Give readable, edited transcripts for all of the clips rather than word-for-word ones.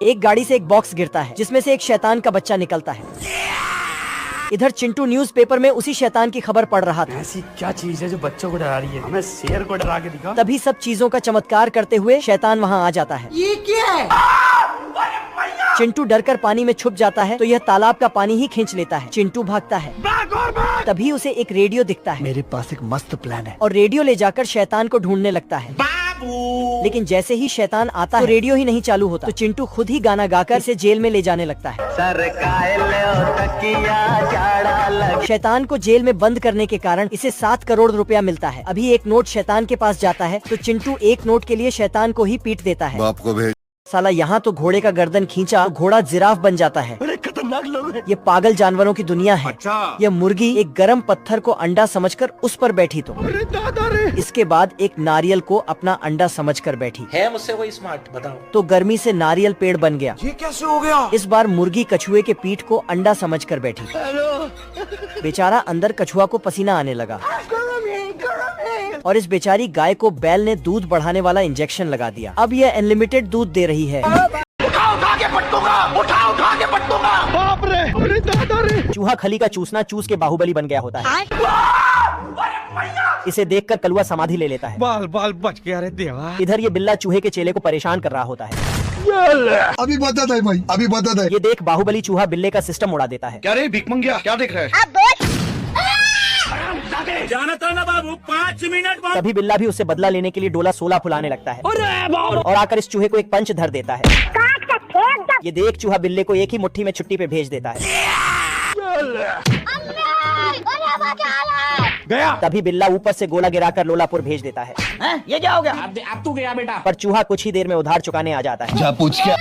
एक गाड़ी से एक बॉक्स गिरता है जिसमें से एक शैतान का बच्चा निकलता है। इधर चिंटू न्यूज़पेपर में उसी शैतान की खबर पढ़ रहा था। ऐसी क्या चीज है जो बच्चों को डरा रही है? हमें शेर को डरा के दिखा। तभी सब चीजों का चमत्कार करते हुए शैतान वहाँ आ जाता है। ये क्या है? चिंटू डरकर पानी में छुप जाता है तो यह तालाब का पानी ही खींच लेता है। चिंटू भागता है। तभी उसे एक रेडियो दिखता है। मेरे पास एक मस्त प्लान है। और रेडियो ले जाकर शैतान को ढूंढने लगता है। लेकिन जैसे ही शैतान आता है तो रेडियो ही नहीं चालू होता। तो चिंटू खुद ही गाना गाकर इसे जेल में ले जाने लगता है। शैतान को जेल में बंद करने के कारण इसे 7 करोड़ रुपया मिलता है। अभी एक नोट शैतान के पास जाता है तो चिंटू एक नोट के लिए शैतान को ही पीट देता है। बाप को भेज। साला यहाँ तो घोड़े का गर्दन खींचा तो घोड़ा जिराफ बन जाता है। अरे खतरनाक लोग हैं। ये पागल जानवरों की दुनिया है। अच्छा। यह मुर्गी एक गर्म पत्थर को अंडा समझकर उस पर बैठी तो अरे दादा रे। इसके बाद एक नारियल को अपना अंडा समझकर बैठी है मुझसे कोई स्मार्ट बताओ। तो गर्मी से नारियल पेड़ बन गया। ये कैसे हो गया? इस बार मुर्गी कछुए के पीठ को अंडा समझकर बैठी। बेचारा अंदर कछुआ को पसीना आने लगा और इस बेचारी गाय को बैल ने दूध बढ़ाने वाला इंजेक्शन लगा दिया। अब यह अनलिमिटेड दूध दे रही है। बाप रे। अरे दादा रे। चूहा खली का चूसना चूस के बाहुबली बन गया होता है। इसे देखकर कलुआ समाधि ले लेता है। बाल बाल बच गया रे देवा। इधर ये बिल्ला चूहे के चेले को परेशान कर रहा होता है। अभी बता दे भाई, अभी बता दे। ये देख बाहुबली चूहा बिल्ले का सिस्टम उड़ा देता है। क्या रे भिख मंगिया, क्या देख रहे हैं? तभी बिल्ला भी उससे बदला लेने के लिए डोला 16 फुलाने लगता है और आकर इस चूहे को एक पंच धर देता है। ये देख चूहा बिल्ले को एक ही मुट्ठी में छुट्टी पे भेज देता है। गया। तभी बिल्ला ऊपर से गोला गिराकर लोलापुर भेज देता है। ये क्या हो गया? अब तू गया बेटा। पर चूहा कुछ ही देर में उधार चुकाने आ जाता है। जा पूछ क्या?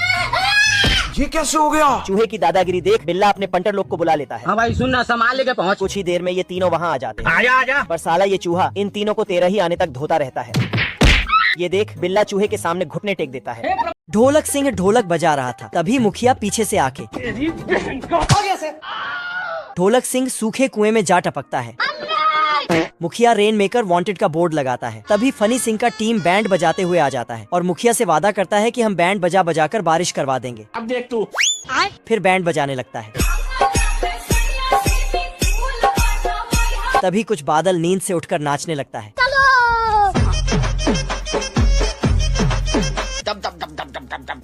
ये कैसे हो गया? चूहे की दादागिरी देख बिल्ला अपने पंटर लोग को बुला लेता है। हाँ भाई सुनना, संभाल लेके पहुँच। कुछ ही देर में ये तीनों वहाँ आ जाते हैं। आजा। पर साला ये चूहा इन तीनों को 13 ही आने तक धोता रहता है। ये देख बिल्ला चूहे के सामने घुटने टेक देता है। ढोलक सिंह ढोलक बजा रहा था। तभी मुखिया पीछे से आके ढोलक सिंह सूखे कुएं में जा टपकता है। मुखिया रेन मेकर वांटेड का बोर्ड लगाता है। तभी फनी सिंह का टीम बैंड बजाते हुए आ जाता है और मुखिया से वादा करता है कि हम बैंड बजा बजा कर बारिश करवा देंगे। अब देख तू। फिर बैंड बजाने लगता है। तभी कुछ बादल नींद से उठकर नाचने लगता है।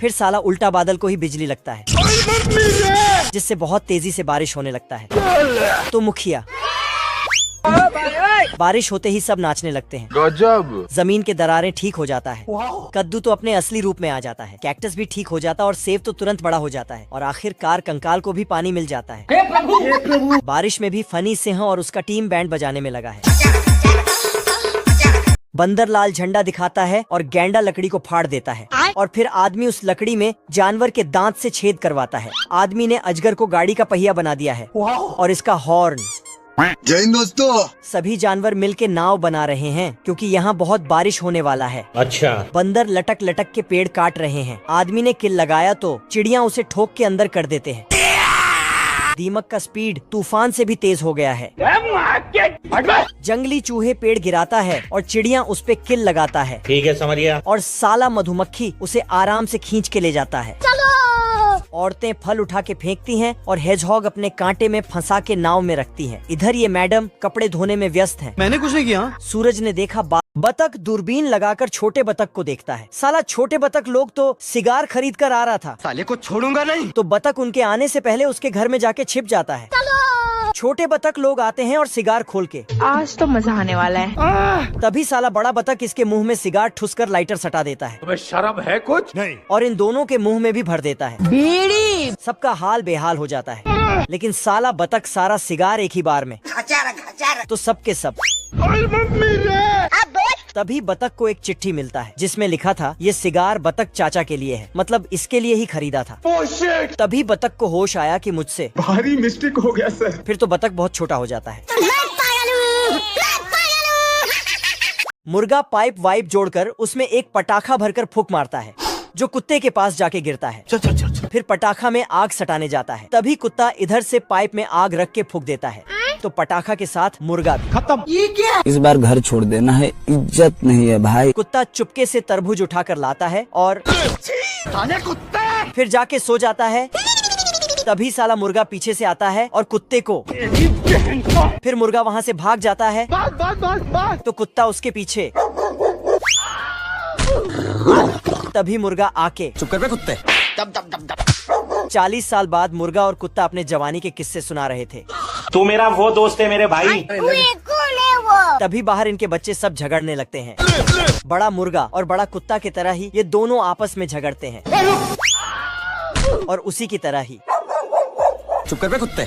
फिर साला उल्टा बादल को ही बिजली लगता है जिससे बहुत तेजी से बारिश होने लगता है। तो मुखिया बारिश होते ही सब नाचने लगते हैं। गजब। जमीन के दरारें ठीक हो जाता है। कद्दू तो अपने असली रूप में आ जाता है। कैक्टस भी ठीक हो जाता है और सेब तो तुरंत बड़ा हो जाता है और आखिरकार कंकाल को भी पानी मिल जाता है। बारिश में भी फनी सिंह और उसका टीम बैंड बजाने में लगा है। बंदर लाल झंडा दिखाता है और गैंडा लकड़ी को फाड़ देता है और फिर आदमी उस लकड़ी में जानवर के दांत से छेद करवाता है। आदमी ने अजगर को गाड़ी का पहिया बना दिया है और इसका हॉर्न। जय हिंद दोस्तों। सभी जानवर मिलके नाव बना रहे हैं क्योंकि यहाँ बहुत बारिश होने वाला है। अच्छा। बंदर लटक लटक के पेड़ काट रहे हैं। आदमी ने किल लगाया तो चिड़िया उसे ठोक के अंदर कर देते हैं। दीमक का स्पीड तूफान से भी तेज हो गया है। जंगली चूहे पेड़ गिराता है और चिड़िया उस पे किल लगाता है। ठीक है समझ गया। और साला मधुमक्खी उसे आराम से खींच के ले जाता है। औरतें फल उठा के फेंकती हैं और हेजहॉग अपने कांटे में फंसा के नाव में रखती हैं। इधर ये मैडम कपड़े धोने में व्यस्त हैं। मैंने कुछ नहीं किया। सूरज ने देखा बतख दूरबीन लगाकर छोटे बतख को देखता है। साला छोटे बतख लोग तो सिगार खरीद कर आ रहा था। साले को छोड़ूंगा नहीं। तो बतख उनके आने से पहले उसके घर में जाके छिप जाता है। छोटे बतख लोग आते हैं और सिगार खोल के आज तो मजा आने वाला है। तभी साला बड़ा बतख इसके मुंह में सिगार ठुस कर लाइटर सटा देता है। तुम्हें शर्म है कुछ? नहीं। और इन दोनों के मुंह में भी भर देता है। बीड़ी। सबका हाल बेहाल हो जाता है। लेकिन साला बतख सारा सिगार एक ही बार में तो सबके सब। तभी बतख को एक चिट्ठी मिलता है जिसमें लिखा था ये सिगार बतख चाचा के लिए है, मतलब इसके लिए ही खरीदा था। तभी बतख को होश आया कि मुझसे भारी मिस्टेक हो गया सर। फिर तो बतख बहुत छोटा हो जाता है। मुर्गा पाइप वाइप जोड़कर उसमें एक पटाखा भरकर फूंक मारता है जो कुत्ते के पास जाके गिरता है। फिर पटाखा में आग सटाने जाता है। तभी कुत्ता इधर से पाइप में आग रख के फूंक देता है तो पटाखा के साथ मुर्गा भी। इस बार घर छोड़ देना है, इज्जत नहीं है भाई। कुत्ता चुपके से तरबूज उठाकर लाता है और फिर जाके सो जाता है। तभी साला मुर्गा पीछे से आता है और कुत्ते को, फिर मुर्गा वहाँ से भाग जाता है तो कुत्ता उसके पीछे। तभी मुर्गा आके, चुप कर बे कुत्ते। 40 साल बाद मुर्गा और कुत्ता अपने जवानी के किस्से सुना रहे थे। तू मेरा वो दोस्त है मेरे भाई। तभी बाहर इनके बच्चे सब झगड़ने लगते हैं। बड़ा मुर्गा और बड़ा कुत्ता की तरह ही ये दोनों आपस में झगड़ते हैं और उसी की तरह ही। चुप कर बे कुत्ते।